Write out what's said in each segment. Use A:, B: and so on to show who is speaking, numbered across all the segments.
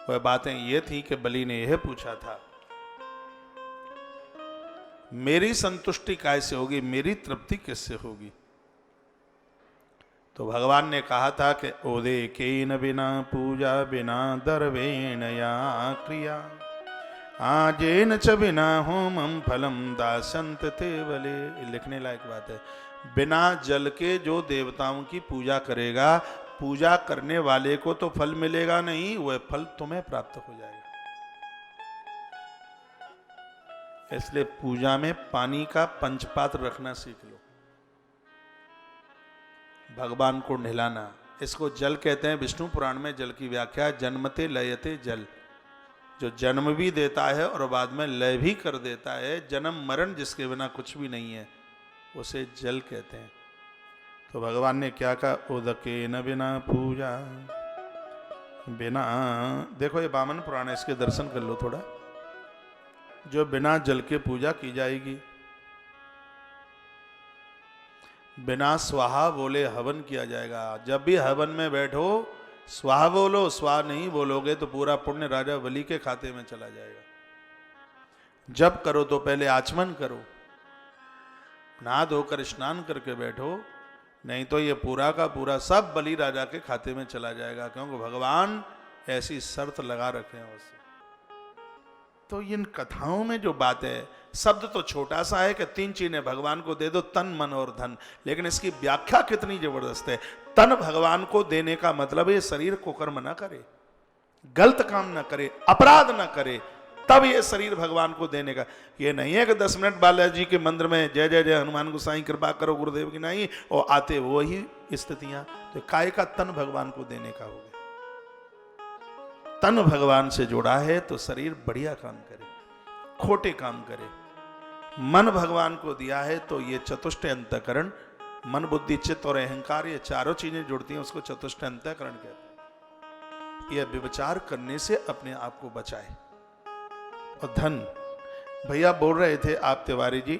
A: वह बातें ये थी कि बलि ने यह पूछा था, मेरी संतुष्टि कैसे होगी, मेरी तृप्ति किससे होगी। तो भगवान ने कहा था कि ओदेकेन बिना पूजा बिना दर्वेण या क्रिया आजेन च बिना होमम फलम दासंत ते बले। लिखने लायक बात है। बिना जल के जो देवताओं की पूजा करेगा, पूजा करने वाले को तो फल मिलेगा नहीं, वह फल तुम्हें प्राप्त हो जाएगा। इसलिए पूजा में पानी का पंचपात्र रखना सीख लो। भगवान को नहलाना, इसको जल कहते हैं। विष्णु पुराण में जल की व्याख्या जन्मते लयते जल, जो जन्म भी देता है और बाद में लय भी कर देता है, जन्म मरण जिसके बिना कुछ भी नहीं है, उसे जल कहते हैं। तो भगवान ने क्या कहा, उदके न बिना पूजा बिना, देखो ये वामन पुराण है, इसके दर्शन कर लो थोड़ा। जो बिना जल के पूजा की जाएगी, बिना स्वाहा बोले हवन किया जाएगा। जब भी हवन में बैठो स्वाहा बोलो, स्वाहा नहीं बोलोगे तो पूरा पुण्य राजा बलि के खाते में चला जाएगा। जब करो तो पहले आचमन करो, नहा धोकर स्नान करके बैठो, नहीं तो ये पूरा का पूरा सब बलि राजा के खाते में चला जाएगा, क्योंकि भगवान ऐसी शर्त लगा रखे हैं उससे। तो इन कथाओं में जो बात है, शब्द तो छोटा सा है कि 3 चीजें भगवान को दे दो, तन मन और धन, लेकिन इसकी व्याख्या कितनी जबरदस्त है। तन भगवान को देने का मतलब है शरीर को कर्म ना करे, गलत काम ना करे, अपराध ना करे, तब ये शरीर भगवान को देने का। ये नहीं है कि 10 मिनट बालाजी के मंदिर में जय जय जय हनुमान गोसाई कृपा करो गुरुदेव की, नहीं, और आते वो ही स्थितियां। तो काय का तन भगवान को देने का हो गया। तन भगवान से जुड़ा है तो शरीर बढ़िया काम करे, खोटे काम करे। मन भगवान को दिया है तो ये चतुष्ट अंतःकरण, मन बुद्धि चित्त और अहंकार, ये चारों चीजें जुड़ती हैं, उसको चतुष्ट अंतःकरण कहते हैं। यह विचार करने से अपने आप को बचाए। और धन, भैया बोल रहे थे आप तिवारी जी,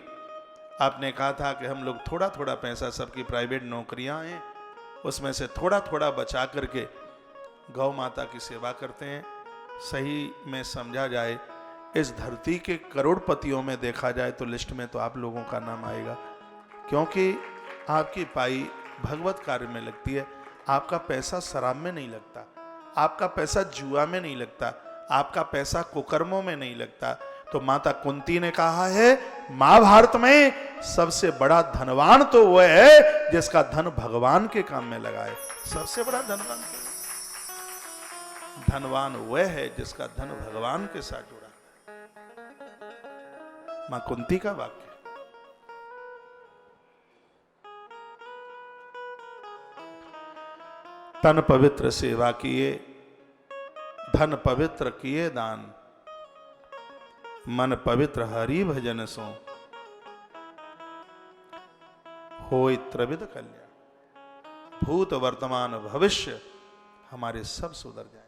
A: आपने कहा था कि हम लोग थोड़ा थोड़ा पैसा, सबकी प्राइवेट नौकरियां हैं, उसमें से थोड़ा थोड़ा बचा करके गौ माता की सेवा करते हैं। सही में समझा जाए, इस धरती के करोड़पतियों में देखा जाए तो लिस्ट में तो आप लोगों का नाम आएगा, क्योंकि आपकी पाई भगवत कार्य में लगती है। आपका पैसा शराब में नहीं लगता, आपका पैसा जुआ में नहीं लगता, आपका पैसा कुकर्मों में नहीं लगता। तो माता कुंती ने कहा है महाभारत में, सबसे बड़ा धनवान तो वह है जिसका धन भगवान के काम में लगा है। सबसे बड़ा धनवान वह है जिसका धन भगवान के साथ जुड़ा है। मां कुंती का वाक्य। तन पवित्र सेवा किए, धन पवित्र किए दान, मन पवित्र हरि भजन सो, होय त्रिविध कल्याण। भूत वर्तमान भविष्य हमारे सब सुधर जाए।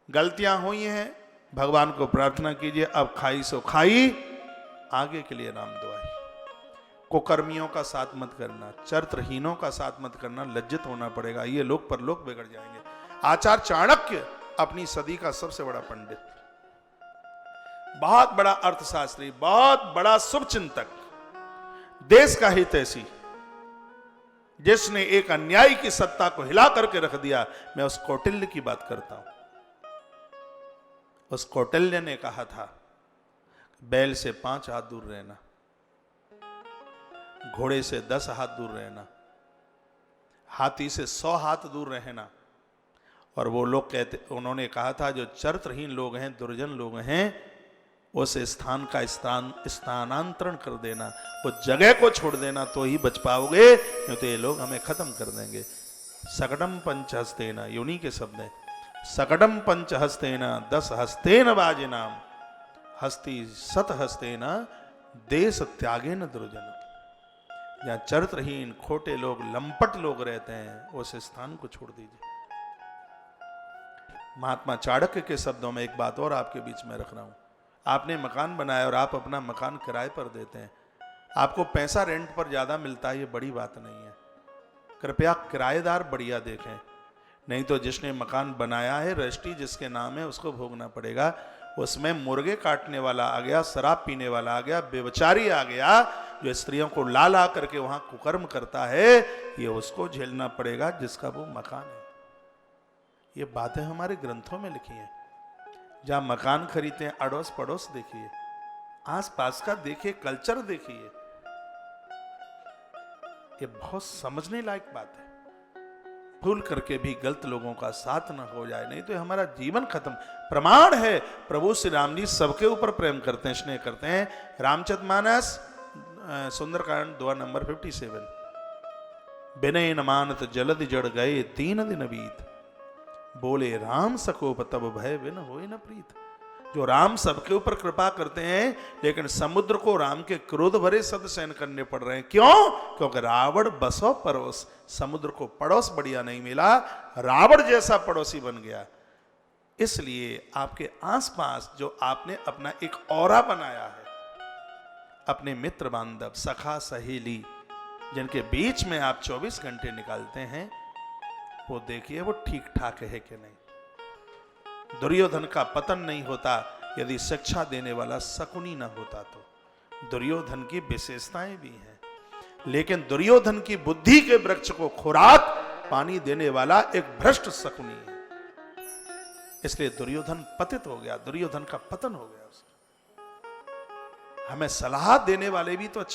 A: गलतियां हुई हैं, भगवान को प्रार्थना कीजिए, अब खाई सो खाई, आगे के लिए नाम दुआई। कुकर्मियों का साथ मत करना, चरित्रहीनों का साथ मत करना, लज्जित होना पड़ेगा, ये लोग परलोक बिगड़ जाएंगे। आचार्य चाणक्य अपनी सदी का सबसे बड़ा पंडित, बहुत बड़ा अर्थशास्त्री, बहुत बड़ा शुभ चिंतक, देश का हितैषी, जिसने एक अन्यायी की सत्ता को हिला करके रख दिया। मैं उस कौटिल्य की बात करता हूं। उस कौटिल्य ने कहा था, बैल से 5 हाथ दूर रहना, घोड़े से 10 हाथ दूर रहना, हाथी से 100 हाथ दूर रहना। और वो लोग कहते, उन्होंने कहा था जो चरित्रहीन लोग हैं, दुर्जन लोग हैं, उस स्थान का स्थानांतरण कर देना, उस जगह को छोड़ देना, तो ही बच पाओगे, नहीं तो ये लोग हमें खत्म कर देंगे। सकटम पंचहस्तेन, यूनी के शब्द है, सकटम पंचहस्तेन 10 हस्तेन वाजिनाम, हस्ती 7 हस्तेन देश त्यागेन दुर्जन। जहां चरित्रहीन खोटे लोग, लंपट लोग रहते हैं, उस स्थान को छोड़ दीजिए। महात्मा चाणक्य के शब्दों में एक बात और आपके बीच में रख रहा हूं। आपने मकान बनाया और आप अपना मकान किराए पर देते हैं, आपको पैसा रेंट पर ज्यादा मिलता है, ये बड़ी बात नहीं है। कृपया किराएदार बढ़िया देखें, नहीं तो जिसने मकान बनाया है, रजिस्ट्री जिसके नाम है, उसको भोगना पड़ेगा। उसमें मुर्गे काटने वाला आ गया, शराब पीने वाला आ गया, बेवचारी आ गया, जो स्त्रियों को ला ला करके वहां कुकर्म करता है, ये उसको झेलना पड़ेगा जिसका वो मकान है। ये बातें हमारे ग्रंथों में लिखी हैं। जहां मकान खरीदते हैं, अड़ोस पड़ोस देखिए, आसपास का देखिए, कल्चर देखिए। ये बहुत समझने लायक बात है। भूल करके भी गलत लोगों का साथ न हो जाए, नहीं तो हमारा जीवन खत्म। प्रमाण है, प्रभु श्री राम जी सबके ऊपर प्रेम करते हैं, स्नेह करते हैं। रामचरितमानस सुंदरकांड दोहा नंबर 57, विनय न मानत जलधि जड़ गए 3 दिन बीत, बोले राम सकोप तब भय बिन होए न प्रीत। जो राम सबके ऊपर कृपा करते हैं, लेकिन समुद्र को राम के क्रोध भरे शब्द सहन करने पड़ रहे हैं। क्यों? क्योंकि रावण बसो पड़ोस, समुद्र को पड़ोस बढ़िया नहीं मिला, रावण जैसा पड़ोसी बन गया। इसलिए आपके आसपास जो आपने अपना एक औरा बनाया है, अपने मित्र बांधव, सखा सहेली, जिनके बीच में आप 24 घंटे निकालते हैं, वो देखिए वो ठीक ठाक है कि नहीं। दुर्योधन का पतन नहीं होता यदि शिक्षा देने वाला शकुनी ना होता। तो दुर्योधन की विशेषताएं भी हैं, लेकिन दुर्योधन की बुद्धि के वृक्ष को खुराक पानी देने वाला एक भ्रष्ट शकुनी है। इसलिए दुर्योधन पतित हो गया, दुर्योधन का पतन हो गया। उसका हमें सलाह देने वाले भी तो अच्छे